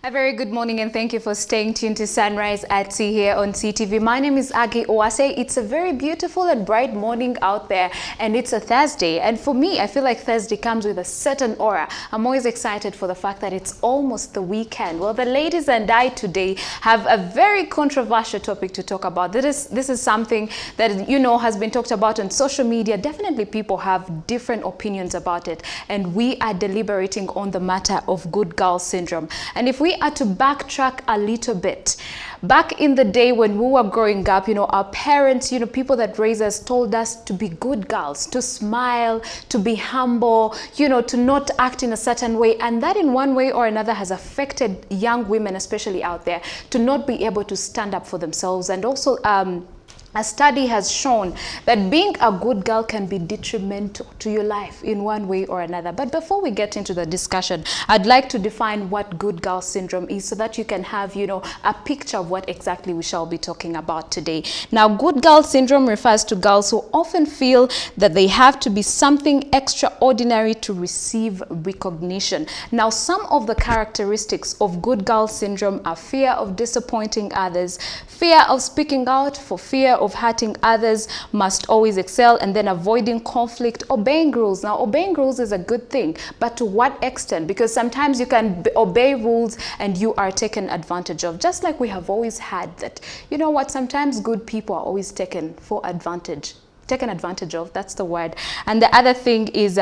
A very good morning and thank you for staying tuned to Sunrise at Sea here on CTV. My name is Agi Owase. It's a very beautiful and bright morning out there and it's a Thursday. And for me, I feel like Thursday comes with a certain aura. I'm always excited for the fact that it's almost the weekend. Well, the ladies and I today have a very controversial topic to talk about. This is something that, you know, has been talked about on social media. Definitely people have different opinions about it. And we are deliberating on the matter of good girl syndrome. And if we are to backtrack a little bit, back in the day when we were growing up, you know, our parents, you know, people that raised us told us to be good girls, to smile, to be humble, you know, to not act in a certain way. And that in one way or another has affected young women, especially out there, to not be able to stand up for themselves. And also, a study has shown that being a good girl can be detrimental to your life in one way or another. But before we get into the discussion, I'd like to define what good girl syndrome is so that you can have, you know, a picture of what exactly we shall be talking about today. Now, good girl syndrome refers to girls who often feel that they have to be something extraordinary to receive recognition. Now, some of the characteristics of good girl syndrome are fear of disappointing others, fear of speaking out, for fear of hurting others, must always excel, and then avoiding conflict, obeying rules. Now, obeying rules is a good thing, but to what extent? Because sometimes you can obey rules and you are taken advantage of, just like we have always had that. You know what? Sometimes good people are always taken advantage of, that's the word. And the other thing is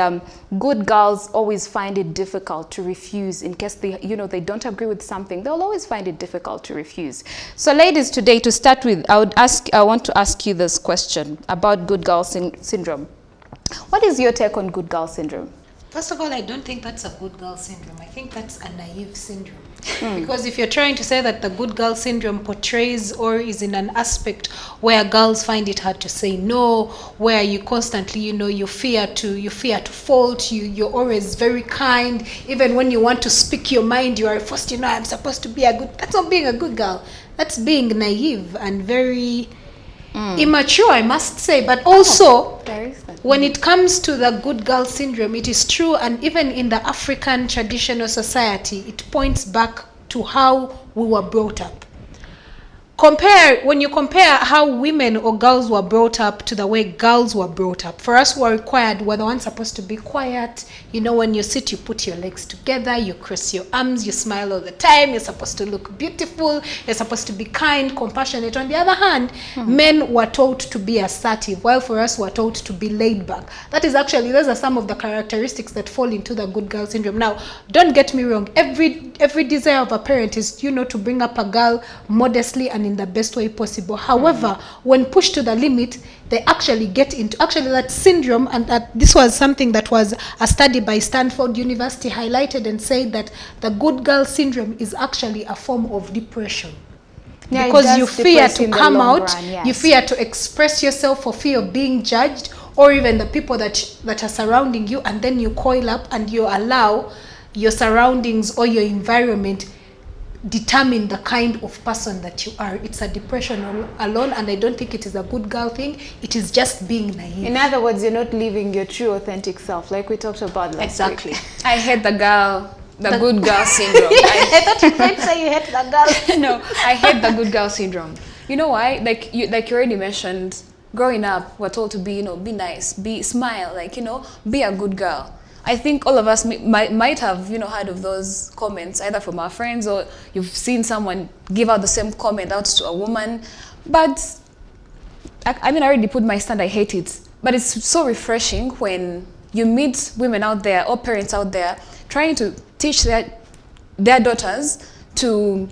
good girls always find it difficult to refuse. In case they, you know, they don't agree with something, they'll always find it difficult to refuse. So ladies, today to start with, I want to ask you this question about good girl syndrome. What is your take on good girl syndrome? First of all, I don't think that's a good girl syndrome. I think that's a naive syndrome. Because if you're trying to say that the good girl syndrome portrays or is in an aspect where girls find it hard to say no, where you constantly, you know, you fear to fault, you're always very kind, even when you want to speak your mind, you are forced, you know, I'm supposed to be a good, that's not being a good girl. That's being naive and very immature, I must say. But also, when it comes to the good girl syndrome, it is true, and even in the African traditional society, it points back to how we were brought up. When you compare how women or girls were brought up to the way girls were brought up, for us, we're required, we're the ones supposed to be quiet. You know, when you sit, you put your legs together, you cross your arms, you smile all the time, you're supposed to look beautiful, you're supposed to be kind, compassionate. On the other hand, men were taught to be assertive, while for us, we're taught to be laid back. Those are some of the characteristics that fall into the good girl syndrome. Now, don't get me wrong, every desire of a parent is, you know, to bring up a girl modestly and in the best way possible. However, when pushed to the limit, they actually get into that syndrome, and that this was something that was a study by Stanford University highlighted and said that the good girl syndrome is actually a form of depression. Yeah, because you fear to come out, yes. You fear to express yourself for fear of being judged, or even the people that are surrounding you, and then you coil up and you allow your surroundings or your environment determine the kind of person that you are. It's a depression alone, and I don't think it is a good girl thing. It is just being naive. In other words, you're not living your true authentic self, like we talked about last exactly week. I hate the good girl syndrome. I thought you might say you hate the girl. No, I hate the good girl syndrome. You know why? Like you already mentioned, growing up, we're told to be, you know, be nice, smile, like, you know, be a good girl. I think all of us might have, you know, heard of those comments, either from our friends or you've seen someone give out the same comment out to a woman. But I mean, I already put my stand, I hate it. But it's so refreshing when you meet women out there or parents out there trying to teach their daughters to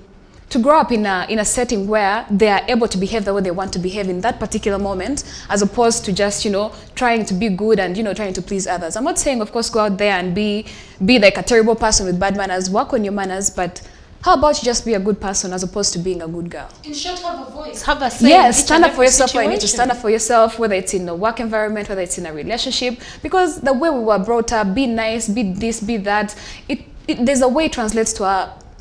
grow up in a setting where they are able to behave the way they want to behave in that particular moment, as opposed to just, you know, trying to be good and, you know, trying to please others. I'm not saying, of course, go out there and be like a terrible person with bad manners, work on your manners, but how about you just be a good person as opposed to being a good girl? In short, have a voice, have a say. Yes, stand up for yourself when you need to stand up for yourself, whether it's in a work environment, whether it's in a relationship, because the way we were brought up, be nice, be this, be that, there's a way it translates to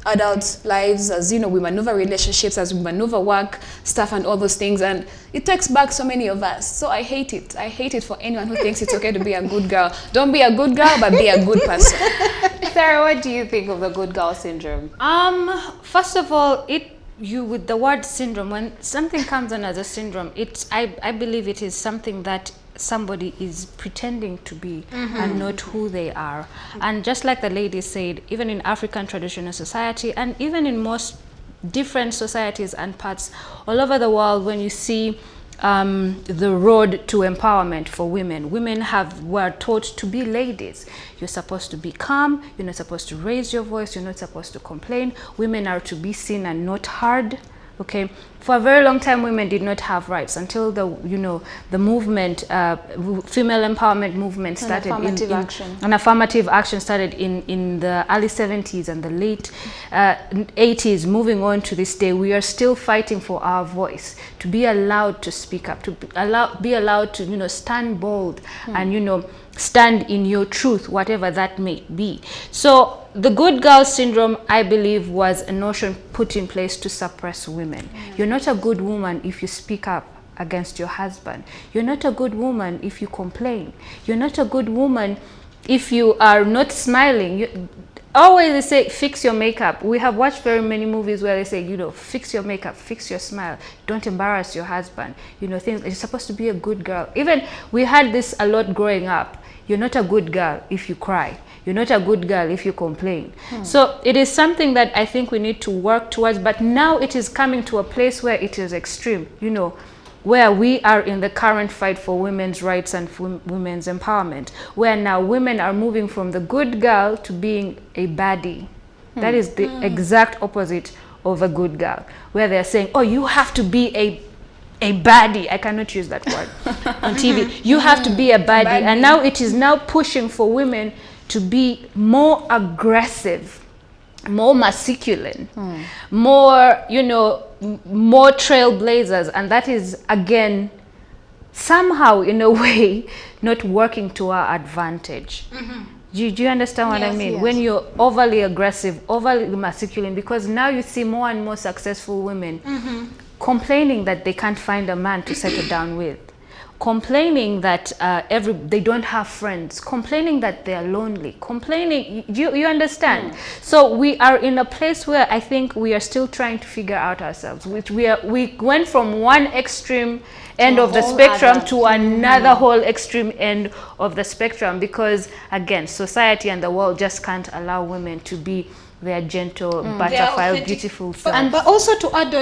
adult lives, as we maneuver relationships, as we maneuver work stuff and all those things, and it takes back so many of us. So I hate it. I hate it for anyone who thinks it's okay to be a good girl. Don't be a good girl, but be a good person. Sarah, what do you think of the good girl syndrome? First of all, with the word syndrome, when something comes on as a syndrome, I believe it is something that somebody is pretending to be and not who they are. And just like the lady said, even in African traditional society and even in most different societies and parts all over the world, when you see the road to empowerment for women, were taught to be ladies. You're supposed to be calm, you're not supposed to raise your voice, you're not supposed to complain. Women are to be seen and not heard. Okay, for a very long time, women did not have rights until the movement, female empowerment movement started. Affirmative action started in the early 70s and the late 80s. Moving on to this day, we are still fighting for our voice, to be allowed to speak up, to be allowed to stand bold and stand in your truth, whatever that may be. So the good girl syndrome, I believe, was a notion put in place to suppress women. You're not a good woman if you speak up against your husband. You're not a good woman if you complain. You're not a good woman if you are not smiling. Always they say, fix your makeup. We have watched very many movies where they say, fix your makeup, fix your smile, don't embarrass your husband. Things, you're supposed to be a good girl. Even we had this a lot growing up. You're not a good girl if you cry. You're not a good girl if you complain. So it is something that I think we need to work towards, but now it is coming to a place where it is extreme, where we are in the current fight for women's rights and for women's empowerment, where now women are moving from the good girl to being a baddie. That is the exact opposite of a good girl, where they're saying, oh, you have to be a baddie. I cannot use that word on TV. You have to be a baddie. And now it is now pushing for women to be more aggressive, more masculine, more, more trailblazers. And that is, again, somehow, in a way, not working to our advantage. Do you understand what I mean? Yes. When you're overly aggressive, overly masculine, because now you see more and more successful women complaining that they can't find a man to settle down with, complaining that they don't have friends, complaining that they're lonely, complaining. You understand? So we are in a place where I think we are still trying to figure out ourselves. We went from one extreme end of the spectrum to another whole extreme end of the spectrum, because again, society and the world just can't allow women to be their gentle, butterfly, beautiful self. But also to add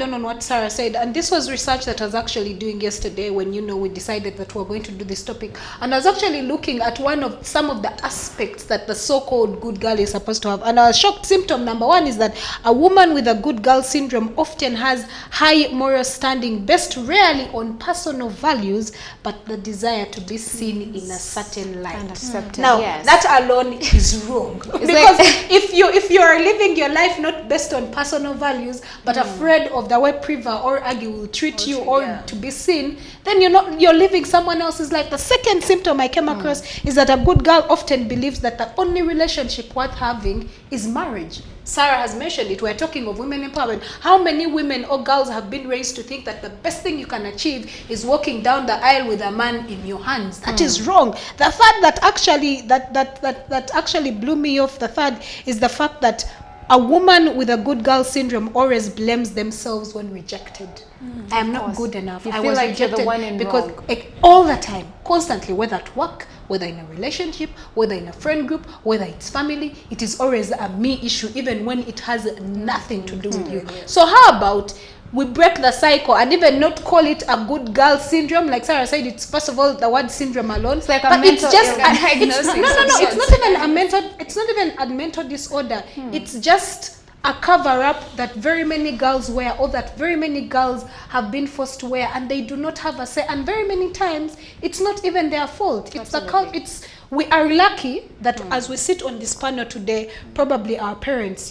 on what Sarah said, and this was research that I was actually doing yesterday when we decided that we're going to do this topic, and I was actually looking at some of the aspects that the so-called good girl is supposed to have, and a shocked symptom number one is that a woman with a good girl syndrome often has high moral standing based rarely on personal values, but the desire to be seen in a certain light. Now, that alone is wrong. Because if you are living your life not based on personal values, but afraid of the way Priva or Aggie will treat you or to be seen, then you're living someone else's life. The second symptom I came across is that a good girl often believes that the only relationship worth having is marriage. Sarah has mentioned it. We're talking of women empowerment. How many women or girls have been raised to think that the best thing you can achieve is walking down the aisle with a man in your hands? That is wrong. The fact that actually blew me off, the third, is the fact that a woman with a good girl syndrome always blames themselves when rejected. I am not good enough. I was like rejected, you're the one in because wrong. All the time, constantly, whether at work, whether in a relationship, whether in a friend group, whether it's family, it is always a me issue, even when it has nothing to do with you. So how about we break the cycle and even not call it a good girl syndrome? Like Sarah said, it's first of all the word syndrome alone. It's like it's not even a mental disorder. It's just a cover-up that very many girls wear, or that very many girls have been forced to wear, and they do not have a say. And very many times, it's not even their fault. We are lucky that as we sit on this panel today, probably our parents,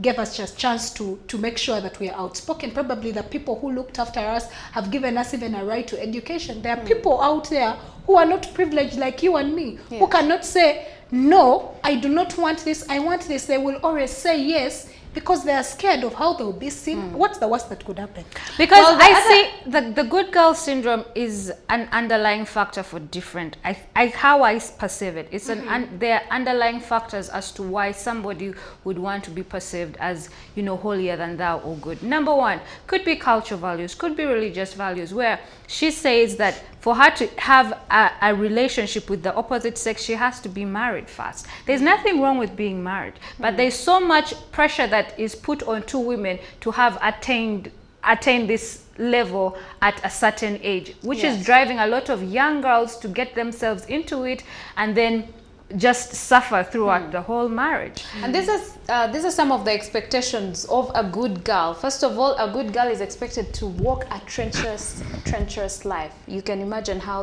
gave us just chance to make sure that we are outspoken. Probably the people who looked after us have given us even a right to education. There are people out there who are not privileged like you and me, who cannot say, no, I do not want this, I want this, they will always say yes, because they are scared of how they'll be seen. What's the worst that could happen? Because I see the good girl syndrome is an underlying factor for different. How I perceive it. It's there are underlying factors as to why somebody would want to be perceived as, you know, holier than thou or good. Number one, could be cultural values, could be religious values, where she says that for her to have a relationship with the opposite sex, she has to be married first. There's nothing wrong with being married, but there's so much pressure that is put on two women to have attained this level at a certain age, which is driving a lot of young girls to get themselves into it and then just suffer throughout the whole marriage. And these are some of the expectations of a good girl. First of all, a good girl is expected to walk a treacherous life. You can imagine how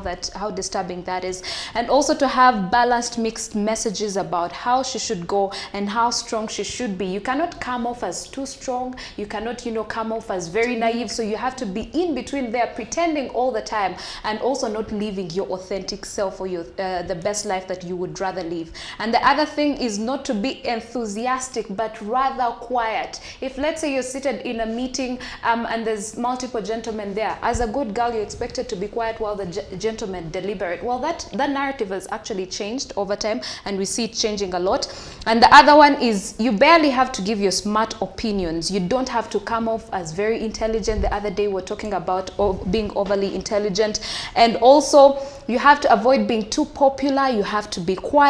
disturbing that is. And also to have balanced, mixed messages about how she should go and how strong she should be. You cannot come off as too strong. You cannot, you know, come off as very naive. So you have to be in between there, pretending all the time, and also not living your authentic self or your the best life that you would rather live. And the other thing is not to be enthusiastic, but rather quiet. If, let's say, you're seated in a meeting and there's multiple gentlemen there, as a good girl, you're expected to be quiet while the gentlemen deliberate. Well, that narrative has actually changed over time, and we see it changing a lot. And the other one is you barely have to give your smart opinions. You don't have to come off as very intelligent. The other day we're talking about being overly intelligent. And also you have to avoid being too popular. You have to be quiet,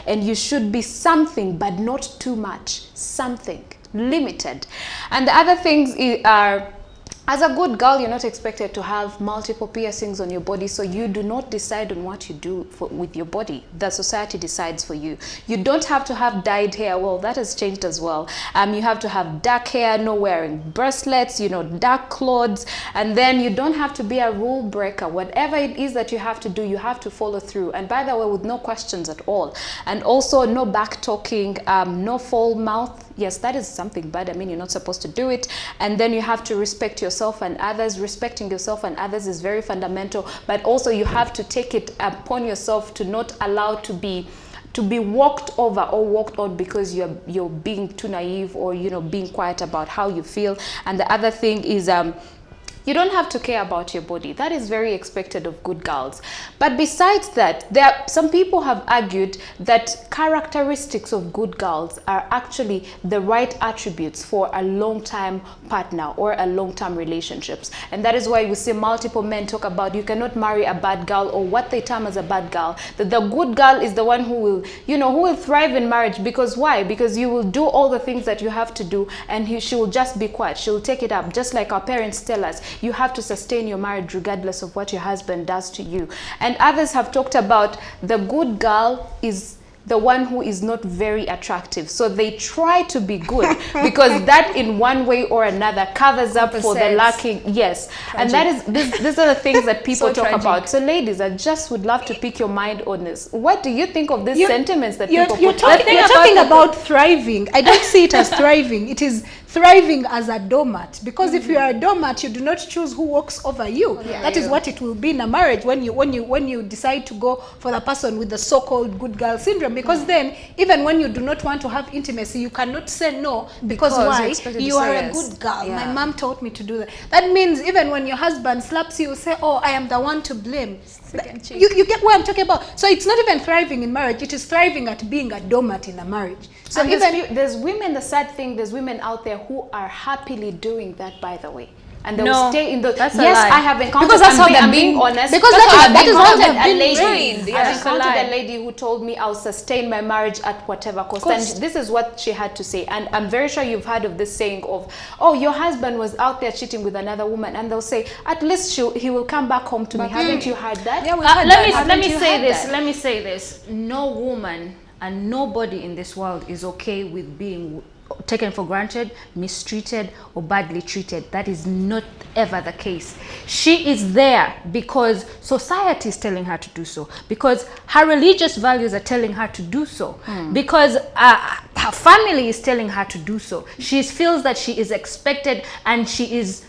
and you should be something, but not too much. Something limited. And the other things are, as a good girl, you're not expected to have multiple piercings on your body, so you do not decide on what you do with your body. The society decides for you. You don't have to have dyed hair. Well, that has changed as well. You have to have dark hair, no wearing bracelets, you know, dark clothes, and then you don't have to be a rule breaker. Whatever it is that you have to do, you have to follow through. And by the way, with no questions at all. And also no back talking, no foul mouth. Yes, that is something bad. I mean, you're not supposed to do it. And then you have to respect yourself and others. Respecting yourself and others is very fundamental. But also you have to take it upon yourself to not allow to be walked over or walked on because you're being too naive or, you know, being quiet about how you feel. And the other thing is you don't have to care about your body. That is very expected of good girls. But besides that, some people have argued that characteristics of good girls are actually the right attributes for a long-time partner or a long-term relationships. And that is why we see multiple men talk about you cannot marry a bad girl, or what they term as a bad girl. That the good girl is the one who will, you know, who will thrive in marriage. Because why? Because you will do all the things that you have to do, and she will just be quiet. She will take it up, just like our parents tell us. You have to sustain your marriage regardless of what your husband does to you. And others have talked about the good girl is the one who is not very attractive. So they try to be good because that in one way or another covers up for the lacking. Yes. Tragic. And that is, these are the things that people talk about. So ladies, I just would love to pick your mind on this. What do you think of these sentiments that people put? You're talking about thriving. I don't see it as thriving. It is thriving as a doormat, because if you are a doormat, you do not choose who walks over you. That is what it will be in a marriage when you decide to go for the person with the so-called good girl syndrome, because then even when you do not want to have intimacy, you cannot say no, because why? You are a good girl. My mom taught me to do that. That means even when your husband slaps you, you say, oh, I am the one to blame. You get what I'm talking about. So it's not even thriving in marriage, it is thriving at being a doormat in a marriage. So and even there's women, the sad thing, there's women out there who are happily doing that, by the way. And they will stay in the... That's yes, I have encountered... Because that's how I'm being honest. Because that is how they've been trained. I've encountered a lady who told me I'll sustain my marriage at whatever cost. And this is what she had to say. And I'm very sure you've heard of this saying of, oh, your husband was out there cheating with another woman. And they'll say, at least he will come back home to me. Haven't you heard that? Yeah, let me say this. No woman and nobody in this world is okay with being taken for granted, mistreated, or badly treated. That is not ever the case. She is there because society is telling her to do so, because her religious values are telling her to do so, because her family is telling her to do so. She feels that she is expected, and she is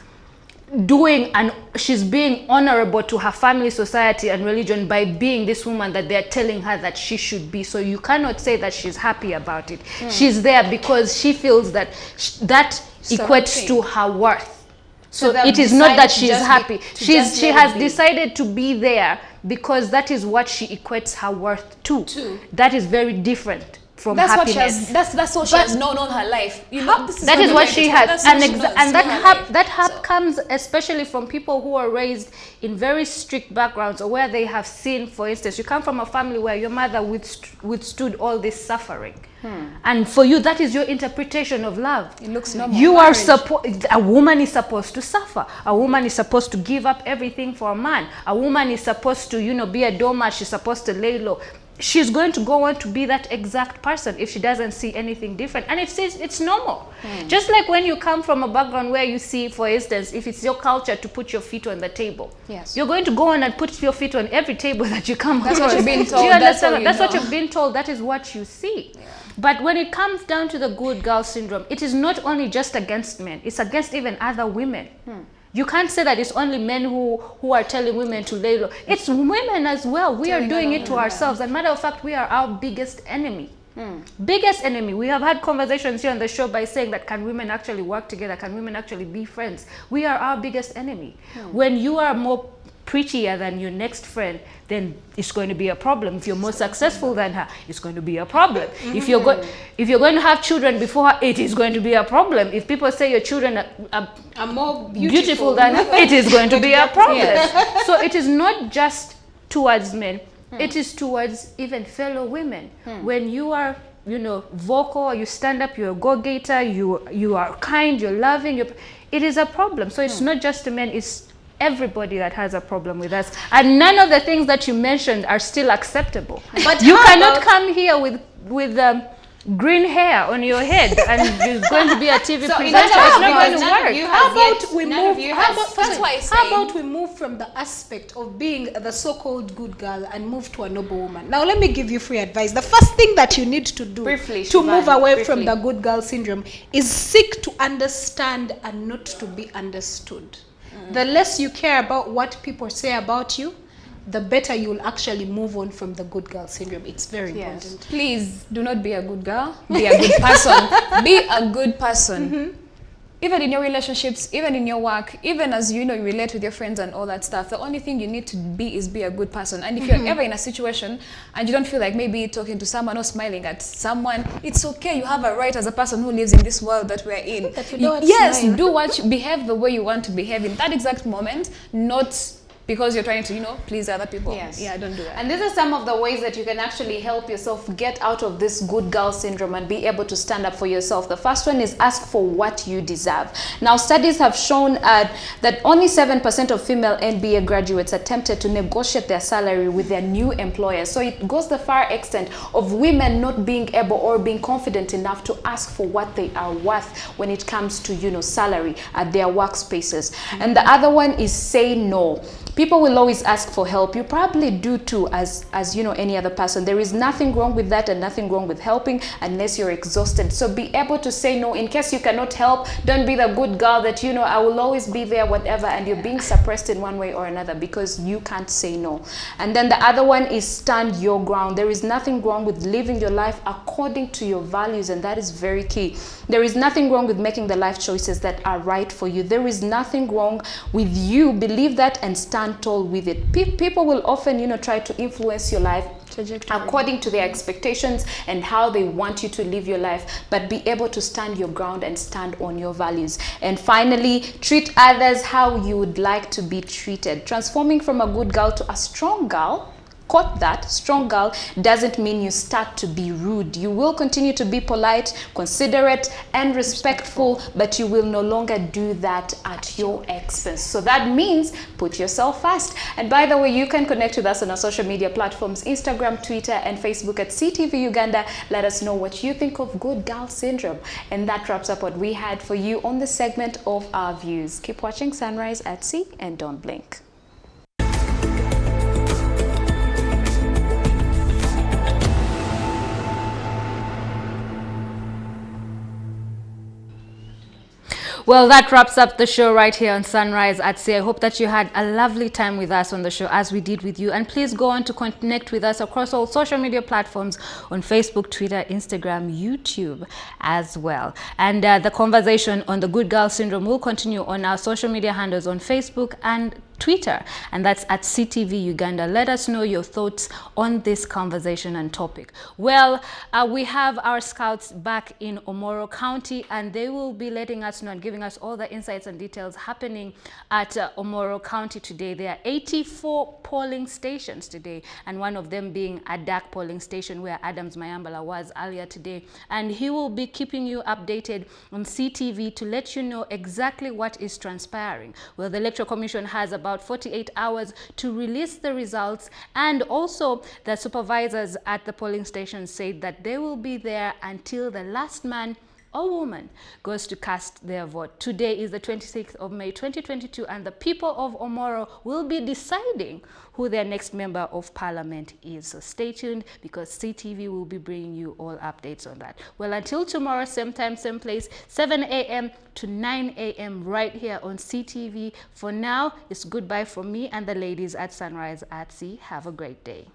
she's being honorable to her family, society, and religion by being this woman that they're telling her that she should be. So you cannot say that she's happy about it. She's there because she feels that that equates to her worth. So it is not that she's happy. She has decided to be there because that is what she equates her worth to. That is very different from happiness. That's what she has known all her life. You know, that is what she has, and that comes especially from people who are raised in very strict backgrounds, or where they have seen, for instance, you come from a family where your mother withstood all this suffering, and for you that is your interpretation of love. It looks normal. You are a woman is supposed to suffer. A woman is supposed to give up everything for a man. A woman is supposed to, be a doormat. She's supposed to lay low. She's going to go on to be that exact person if she doesn't see anything different, and it's normal. Just like when you come from a background where you see, for instance, if it's your culture to put your feet on the table, you're going to go on and put your feet on every table that you come across. That's what you've been told. Do you understand? That's what you've been told. That is what you see. But when it comes down to the good girl syndrome, it is not only just against men, it's against even other women. You can't say that it's only men who are telling women to lay low. It's women as well. We are doing it to ourselves. As a matter of fact, we are our biggest enemy. Biggest enemy. We have had conversations here on the show by saying that, can women actually work together? Can women actually be friends? We are our biggest enemy. When you are more prettier than your next friend, then it's going to be a problem. If you're more successful than her, it's going to be a problem. If you're going to have children before her, it is going to be a problem. If people say your children are more beautiful than her, it is going to be a problem. So it is not just towards men, it is towards even fellow women. When you are vocal, you stand up, you're a go-getter, you are kind, you're loving, it is a problem. So it's not just the men, it's everybody that has a problem with us, and none of the things that you mentioned are still acceptable. But you cannot come here with green hair on your head and you're going to be a TV presenter. It's not going to work. How about we move from the aspect of being the so-called good girl and move to a noble woman? Now let me give you free advice. The first thing that you need to do to move away from the good girl syndrome is seek to understand and not to be understood. The less you care about what people say about you, the better you'll actually move on from the good girl syndrome. It's very important. Please do not be a good girl. Be a good person. Be a good person. Even in your relationships, even in your work, even as you relate with your friends and all that stuff, the only thing you need to be is be a good person. And if you're ever in a situation and you don't feel like maybe talking to someone or smiling at someone, it's okay. You have a right as a person who lives in this world that we're in. Behave the way you want to behave in that exact moment, not because you're trying to, please other people. Yeah, don't do that. And these are some of the ways that you can actually help yourself get out of this good girl syndrome and be able to stand up for yourself. The first one is ask for what you deserve. Now, studies have shown that only 7% of female MBA graduates attempted to negotiate their salary with their new employer. So it goes the far extent of women not being able or being confident enough to ask for what they are worth when it comes to, salary at their workspaces. And the other one is say no. People will always ask for help. You probably do too, as any other person. There is nothing wrong with that and nothing wrong with helping unless you're exhausted. So be able to say no. In case you cannot help, don't be the good girl that, I will always be there, whatever, and you're being suppressed in one way or another because you can't say no. And then the other one is stand your ground. There is nothing wrong with living your life according to your values, and that is very key. There is nothing wrong with making the life choices that are right for you. There is nothing wrong with you. Believe that and stand tall with it. People will often, try to influence your life according to their expectations and how they want you to live your life, but be able to stand your ground and stand on your values. And finally, treat others how you would like to be treated. Transforming from a good girl to a strong girl, quote that, strong girl, doesn't mean you start to be rude. You will continue to be polite, considerate, and respectful, but you will no longer do that at your expense. So that means put yourself first. And by the way, you can connect with us on our social media platforms, Instagram, Twitter, and Facebook at CTV Uganda. Let us know what you think of good girl syndrome. And that wraps up what we had for you on this segment of Our Views. Keep watching Sunrise at Sea and don't blink. Well, that wraps up the show right here on Sunrise at Sea. I hope that you had a lovely time with us on the show as we did with you. And please go on to connect with us across all social media platforms on Facebook, Twitter, Instagram, YouTube as well. And the conversation on the good girl syndrome will continue on our social media handles on Facebook and Twitter, and that's at CTV Uganda. Let us know your thoughts on this conversation and topic. Well, we have our scouts back in Omoro County, and they will be letting us know and giving us all the insights and details happening at Omoro County today. There are 84 polling stations today, and one of them being a Adak polling station where Adams Mayambala was earlier today, and he will be keeping you updated on CTV to let you know exactly what is transpiring. Well, the Electoral Commission has about 48 hours to release the results, and also the supervisors at the polling station said that they will be there until the last man or woman goes to cast their vote. Today is the 26th of May 2022, and the people of Omoro will be deciding who their next member of parliament is. So stay tuned, because CTV will be bringing you all updates on that. Well, until tomorrow, same time, same place, 7 a.m. to 9 a.m. right here on CTV. For now, it's goodbye from me and the ladies at Sunrise at Sea. Have a great day.